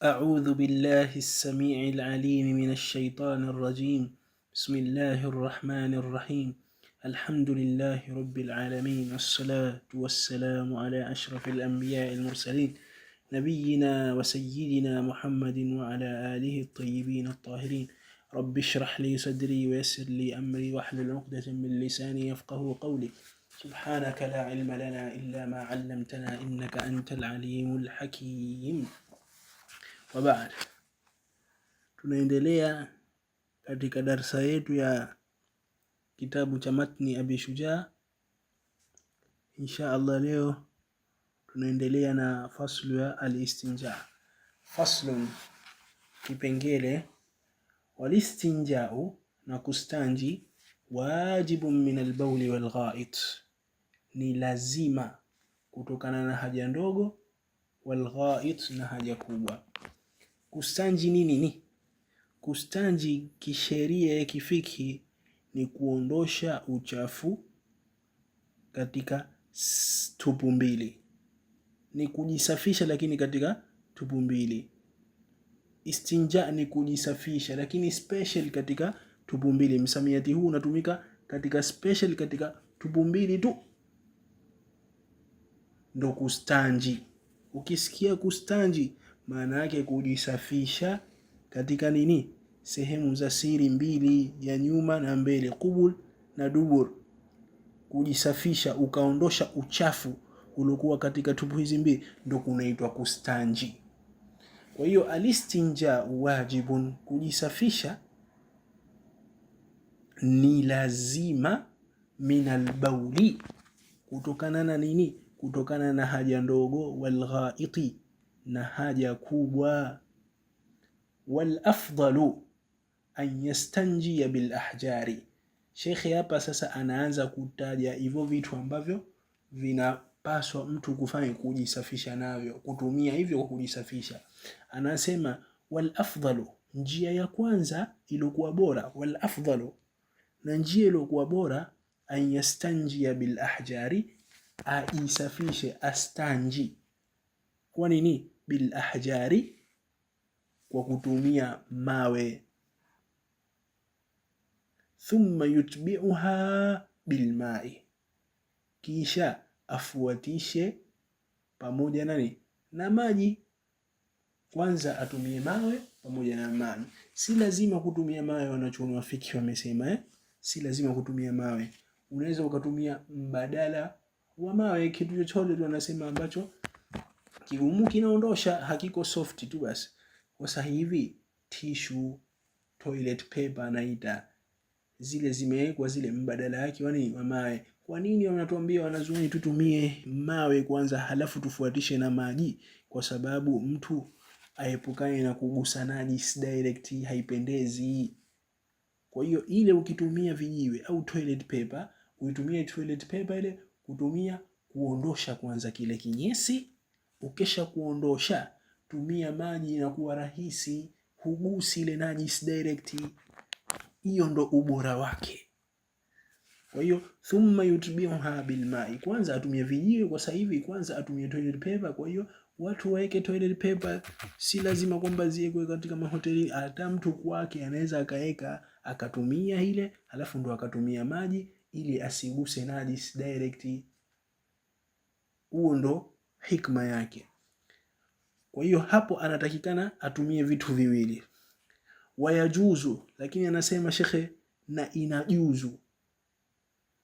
أعوذ بالله السميع العليم من الشيطان الرجيم. بسم الله الرحمن الرحيم. الحمد لله رب العالمين، والصلاة والسلام على أشرف الأنبياء المرسلين، نبينا وسيدنا محمد وعلى آله الطيبين الطاهرين. رب اشرح لي صدري ويسر لي أمري واحلل عقدة من لساني يفقه قولي. سبحانك لا علم لنا إلا ما علمتنا إنك أنت العليم الحكيم. Wabaad, tunaendelea katika darsa yetu ya kitabu cha Matni Abi Shujaa. Insha Allah leo tunaendelea na faslu ya al-istinja. Faslun, kipengele. Walistinjau, na kustanji, wajibun min al-bawli wal gha'it, ni lazima kutokana na haja ndogo, wal gha'it, na haja kubwa. Kustanji nini? Kustanji kisheria ya kifiki ni kuondosha uchafu katika tupu mbili. Ni kujisafisha lakini katika tupu mbili. Istinja ni kujisafisha lakini special katika tupu mbili. Msamiati huu unatumika katika special katika tupu mbili tu. Ndo kustanji. Ukisikia kustanji, maana yake kujisafisha katika nini? Sehemu za siri mbili, ya nyuma na mbele, qubul na dubur. Kujisafisha ukaondosha uchafu uliokuwa katika tupu hizi mbili, ndo kunaitwa kustanji. Kwa hiyo alistinja wajibun, kujisafisha ni lazima, minal bauli, kutokana na nini? Kutokana na haja ndogo, wal ghaiti, na haja kubwa. Wal afdalu an yastanjia bil ahjari. Shekhi hapa sasa anaanza kutaja hivyo vitu ambavyo vinapaswa mtu kufanya kujisafisha navyo, kutumia hivyo kujisafisha. Anasema wal afdalu, njia ya kwanza iliyokuwa bora, wal afdalu, na njia iliyokuwa bora, an yastanjia bil ahjari, aisafishe, astanji. Kwa nini? Bil ahjari, kwa kutumia mawe. Thumma yutbi'uha bilma'i, kisha afuatishe pamoja na maji. Kwanza atumie mawe pamoja na maji. Si lazima kutumia mawe, wanachuoni wafiki wamesema si lazima kutumia mawe. Unaweza ukatumia mbadala wa mawe, kitu chochote tu anasema ambacho kigumu kinaondosha, hakiko soft tu basi. Kwa sasa hivi tissue, toilet paper naita, zile zimewekwa zile mbadala yake wa mawe. Kwa nini wanatuambia wanazuoni tutumie mawe kwanza halafu tufuatishe na maji? Kwa sababu mtu aepukane na kugusa najis direct, haipendezi. Kwa hiyo ile ukitumia vijiwe au toilet paper, uitumie toilet paper ile kutumia kuondosha kwanza kile kinyesi. Ukisha kuondosha, tumia maji na kuwa rahisi, hugusi ile najis direct. Hiyo ndo ubora wake. Kwa hiyo thumma yutbi'uha bilma'i, kwanza atumie vijiwe. Kwa sasa hivi kwanza atumie toilet paper. Kwa hiyo watu waeke toilet paper, si lazima kwamba ziwekwe katika mahoteli. Hata mtu kwake anaweza akaeka akatumia ile, alafu ndo akatumia maji ili asiguse najis direct. Huo ndo hikma yake. Kwa hiyo hapo anatakikana atumie vitu viwili. Wayajuzu, lakini anasema shekhe, na inajuzu,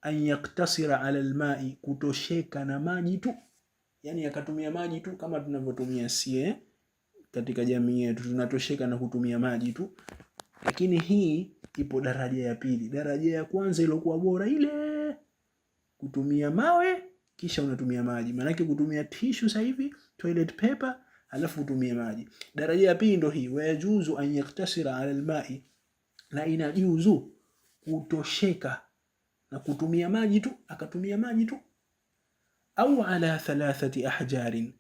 an yaktasira ala alma'i, kutosheka na maji tu. Yani akatumia maji tu kama tunavyotumia sie katika jamii yetu, tunatosheka na kutumia maji tu. Lakini hii ipo daraja ya pili. Daraja ya kwanza iliyokuwa bora ile kutumia mawe kisha unatumia maji. Maana yake kutumia tissue sasa hivi, toilet paper, alafu utumie maji. Daraja ya pili ndo hii, wayajuzu an yaktasira ala alma'i, na inajuzu kutosheka na kutumia maji tu, akatumia maji tu. Au ala thalathati ahjarin,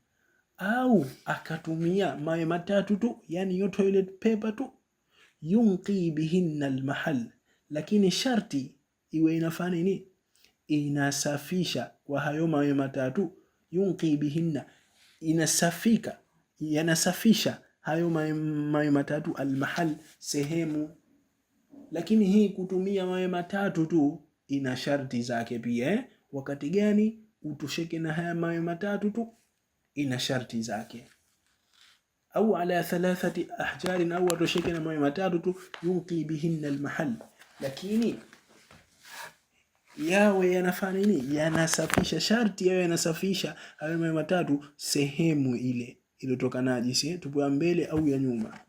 au akatumia mawe matatu tu, yani yo toilet paper tu. Yunqi bihinna almahal, lakini sharti iwe inafanya nini? Inasafisha kwa hayo mawe matatu. Yunqi bihinna, inasafika, yanasafisha hayo mawe matatu almahal, sehemu. Lakini hii kutumia mawe matatu tu ina sharti zake pia. Wakati gani utosheke na haya mawe matatu tu? Ina sharti zake. Au ala 3 ahjar, au atosheke na mawe matatu tu, yunqi bihinna almahal, lakini yawe yanafanya nini? Yanasafisha. Sharti yawe yanasafisha hayo mawe matatu sehemu ile iliyotoka najisi, tupo mbele au ya nyuma.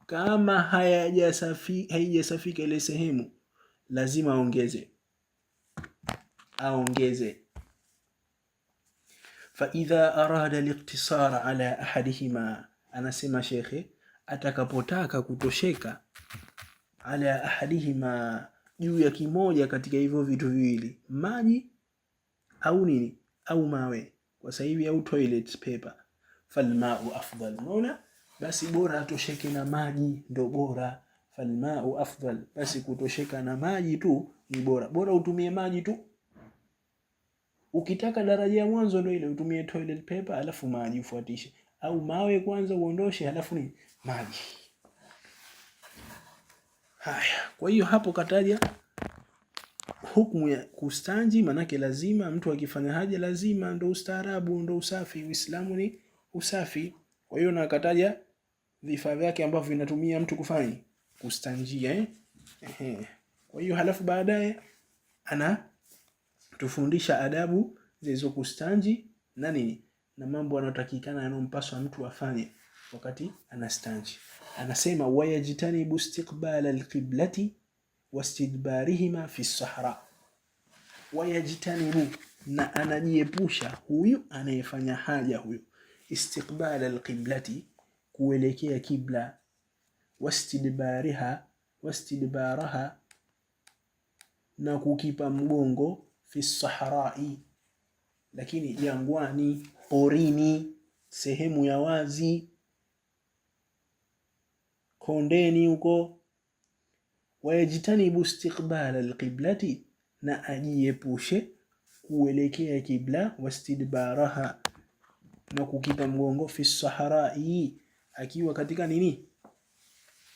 Kama haijasafika ile sehemu, lazima aongeze. Fa idha arada al-iqtisara ala ahadihima, anasema shekhe, atakapotaka kutosheka ala ahadihima, juu ya kimoja katika hivyo vitu viwili, maji au nini, au mawe kwa sasa hivi, au toilet paper, falmau afdal. Unaona, basi bora atosheke na maji ndo bora. Falmau afdal, basi kutosheka na maji tu ni bora. Bora utumie maji tu. Ukitaka daraja ya mwanzo ndio ile, utumie toilet paper alafu maji ufuatishe, au mawe kwanza uondoshe alafu ni maji. Haya, kwa hiyo hapo kataja hukumu ya kustanji. Manake lazima mtu akifanya haja lazima, ndo ustaarabu, ndo usafi. Uislamu ni usafi. Kwa hiyo nakataja vifaa vyake ambavyo vinatumia mtu kufanya kustanjia. Kwa hiyo halafu baadaye ana tufundisha adabu zilizo kustanji na nini, na mambo yanayotakikana yanompaswa mtu afanye wakati anastanji. Anasema wayajtanibu istiqbala alqiblati wastidbarihima fi sahra. Wayajtanibu, na anajiepusha huyu anayefanya haja huyu, istiqbala alqiblati, kuelekea kibla, wastidbaraha, na kukipa mgongo, fi sahrai, lakini jangwani, porini, sehemu ya wazi, kondeni huko. Wayajtanibu istiqbala alqiblati, na ajiepushe kuelekea kibla, wastidbaraha, na kukipa mgongo, fi sahrai, akiwa katika nini,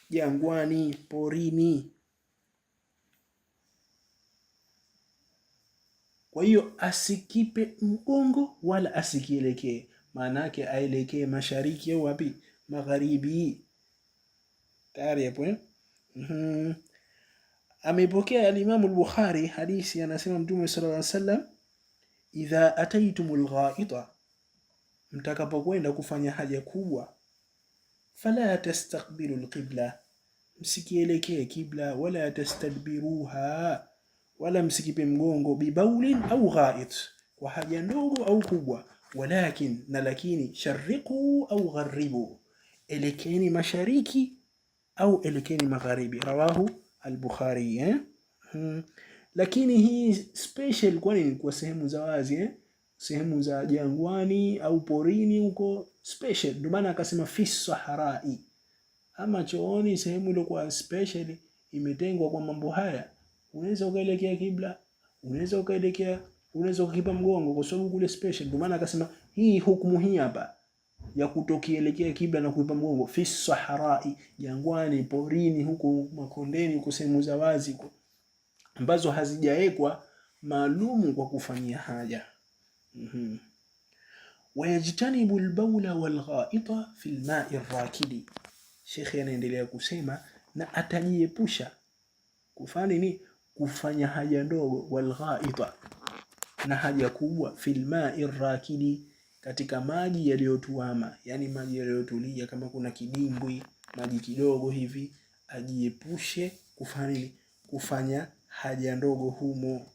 jangwani, porini. Kwa hiyo asikipe mgongo wala asikielekee, maana yake aelekee mashariki au wapi, magharibi. Tayari hapo. Amepokea al-Imam al-Bukhari hadithi, anasema Mtume sallallahu alaihi wasallam, idha ataitumul ghaita, mtakapokwenda kufanya haja kubwa, fala tastaqbilu al-qibla, msikielekee kibla, wala tastadbiruha, wala msikipe mgongo, bibaulin au ghait, kwa haja ndogo au kubwa, walakin, na lakini, sharriqu au gharibu, elekeni mashariki au elekeni magharibi. Rawahu al-Bukhari. Lakini hii special kwa nini? Kwa sehemu za wazi, sehemu za jangwani au porini huko special, ndio maana akasema fi sahrai. Ama chooni, sehemu ile kwa special imetengwa kwa mambo haya, unaweza ukaelekea kibla, unaweza ukipa mgongo, kwa sababu kule special. Ndio maana akasema hii hukumu hii hapa ya kutokielekea kibla na kuipa mgongo, fi sahrai, jangwani, porini, huko makondeni, huko sehemu za wazi huko ambazo hazijaekwa maalumu kwa kufanyia haja. Wayajtanibu albawla walghaita fi alma'i arrakidi. Sheikh anaendelea kusema, na atajiepusha kufanya nini? Kufanya haja ndogo, walghaita, na haja kubwa, fi alma'i arrakidi, katika maji yaliyotuama, yani maji yaliyotulia. Kama kuna kidimbwi, maji kidogo hivi, ajiepushe kufanya haja ndogo humo,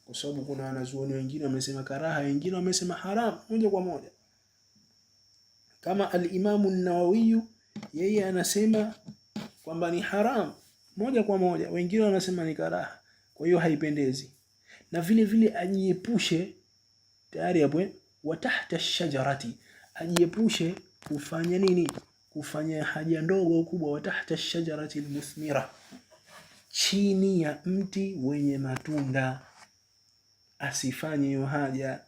kwa sababu kuna wanazuoni wengine wamesema karaha, wengine wamesema haram moja kwa moja. Kama al-Imam an-Nawawi, yeye anasema kwamba ni haram moja kwa moja, wengine wanasema ni karaha, kwa hiyo haipendezi. Na vile vile ajiepushe, tayari hapo, wa tahta ash-shajarati, ajiepushe kufanya nini? Kufanya haja ndogo au kubwa, wa tahta ash-shajarati al-muthmira, chini ya mti wenye matunda. Asifanye hiyo haja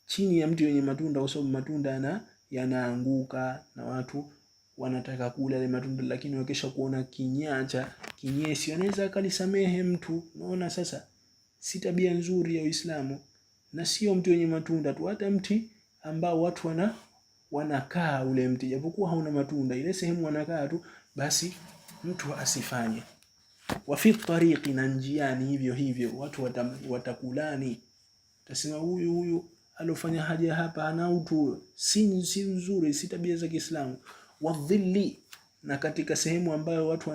chini ya mti wenye matunda, kwa sababu matunda yanaanguka na watu wanataka kula ile matunda, lakini wakisha kuona kinyacha kinyesi anaweza akalisamehe mtu. Unaona sasa, si tabia nzuri ya Uislamu. Na sio mtu wenye matunda tu, hata mti ambao watu wanakaa ule mti japokuwa hauna matunda, ile sehemu wanakaa tu, basi mtu asifanye. Wa fi tariqi, na njiani hivyo hivyo watu watakulani, tasema huyu alofanya haja hapa ana utu, si nzuri, si tabia za Kiislamu. Wa dhilli, na katika sehemu ambayo watu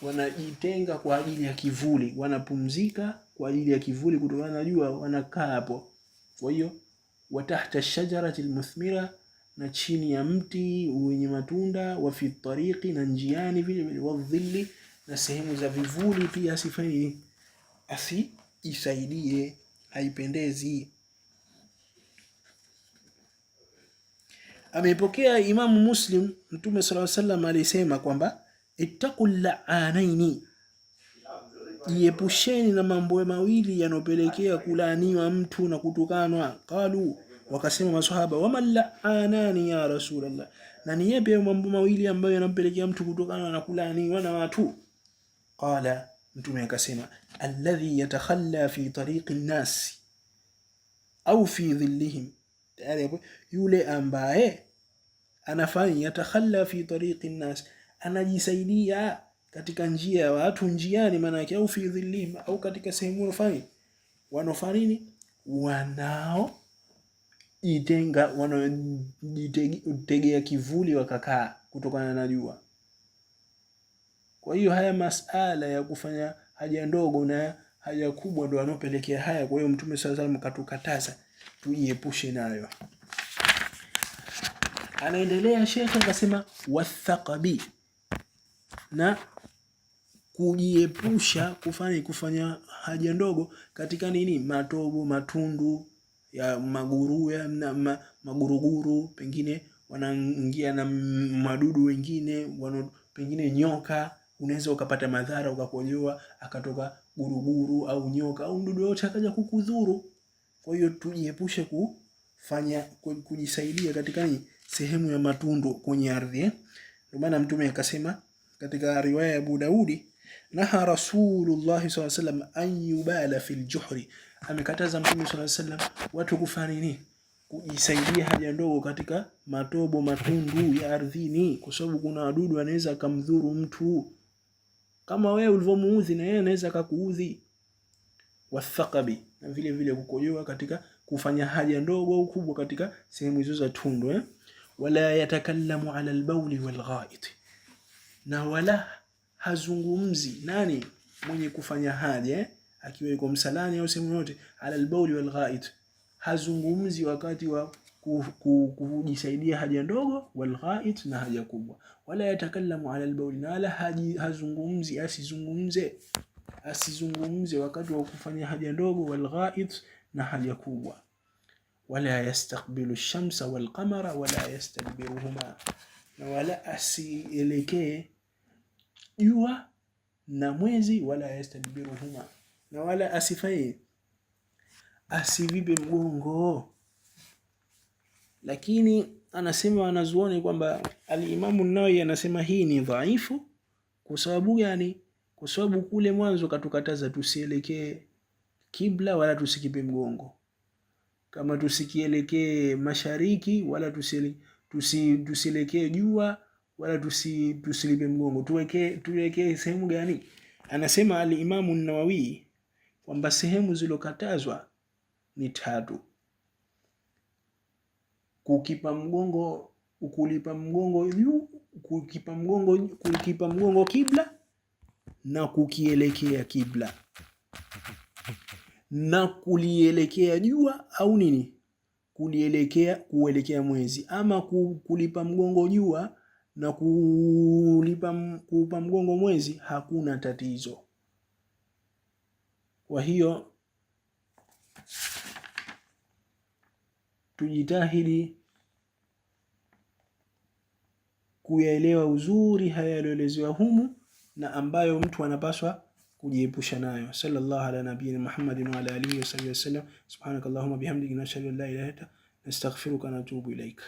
wanajitenga kwa ajili ya kivuli, wanapumzika kwa ajili ya kivuli kutokana na jua, wanakaa hapo. Kwa hiyo wa tahta ash-shajarati al-muthmira, na chini ya mti wenye matunda. Wa fi tariqi, na njiani vile vile. Wa dhilli, na sehemu za vivuli pia asijisaidie, haipendezi. Amepokea Imamu Muslim, Mtume sallallahu alaihi wasallam alisema kwamba ittaqul la'anaini, jiepusheni na mambo mawili yanopelekea kulaaniwa mtu na kutukanwa. Qalu, wakasema maswahaba, wama la'anani ya Rasulullah, na ni yapi mambo mawili ambayo yanampelekea mtu kutukanwa na kulaaniwa na watu? Qala, Mtume akasema, alladhi yatakhalla fi tariqi an-nas au fi dhillihim, yule ambaye anafanya yatakhalla fi tariqi an-nas, anajisaidia katika njia ya watu, njiani maana yake, au fi dhillihim, au katika sehemu wanofarini, wanaojitegea kivuli wakakaa kutokana na jua. Kwa hiyo haya masala ya kufanya haja ndogo na haja kubwa ndio yanopelekea haya. Kwa hiyo Mtume sallallahu alaihi wasallam katukataza tujiepushe nayo. Anaendelea shekhe akasema, wathaqabi, na kujiepusha kufanya haja ndogo katika nini? Matobo, matundu ya maguruguru, pengine wanaingia na madudu wengine, pengine nyoka, unaweza ukapata madhara, ukakojoa akatoka guruguru au nyoka au mdudu yote akaja kukudhuru. Kwa hiyo tujiepushe kujisaidia katika sehemu ya matundu kwenye ardhi. Ndio maana Mtume akasema katika riwaya ya Abu Daudi, naha Rasulullah sallallahu alaihi wasallam an yubala fil juhri, amekataza Mtume sallallahu alaihi wasallam watu kufanya nini? Kujisaidia haja ndogo katika matobo, matundu ya ardhini, kwa sababu kuna wadudu anaweza kumdhuru mtu. Kama wewe ulivyomuudhi na yeye anaweza akakuudhi. Wathaqabi, na vile vile kukojoa katika kufanya haja ndogo au kubwa katika sehemu hizo za tundu. Wala yatakallamu ala al-bawl wal-gha'it, na wala hazungumzi nani mwenye kufanya haja akiwa yuko msalani au sehemu yote, ala al-bawl wal-gha'it, hazungumzi wakati wa kujisaidia haja ndogo, wal-gha'it, na haja kubwa. Wala yatakallamu ala al-bawl, na wala hazungumzi, asizungumze wakati wa kufanya haja ndogo, wal-gha'it, na haja kubwa. Wala yastaqbilu ash-shamsa wal-qamara wala yastadbiruhuma, na wala asielekee jua na mwezi, wala yastadbiruhuma, na wala asivipe mgongo. Lakini anasema wanazuoni kwamba al-Imamu an-Nawawi anasema hii ni dhaifu. Kwa sababu gani? Kwa sababu kule mwanzo katukataza tusielekee kibla wala tusikipe mgongo, kama tusikielekee mashariki wala tusielekee jua wala tusilipe mgongo. Tuwekee sehemu gani? Anasema al-Imamu an-Nawawi kwamba sehemu zilizokatazwa ni 3: kukipa mgongo juu, kukipa mgongo kibla, na kukielekea kibla, na kulielekea jua au nini, kuelekea mwezi. Ama kulipa mgongo jua na kuupa mgongo mwezi, hakuna tatizo. Kwa hiyo tujitahidi kuyaelewa uzuri haya yaliyoelezewa humu na ambayo mtu anapaswa kujiepusha nayo. Sallallahu ala nabiyina Muhammadin wa ala alihi wa sahbihi wasallam. Subhanakallahumma bihamdika, nashhadu an la ilaha illa anta nastaghfiruka wa natubu ilaik.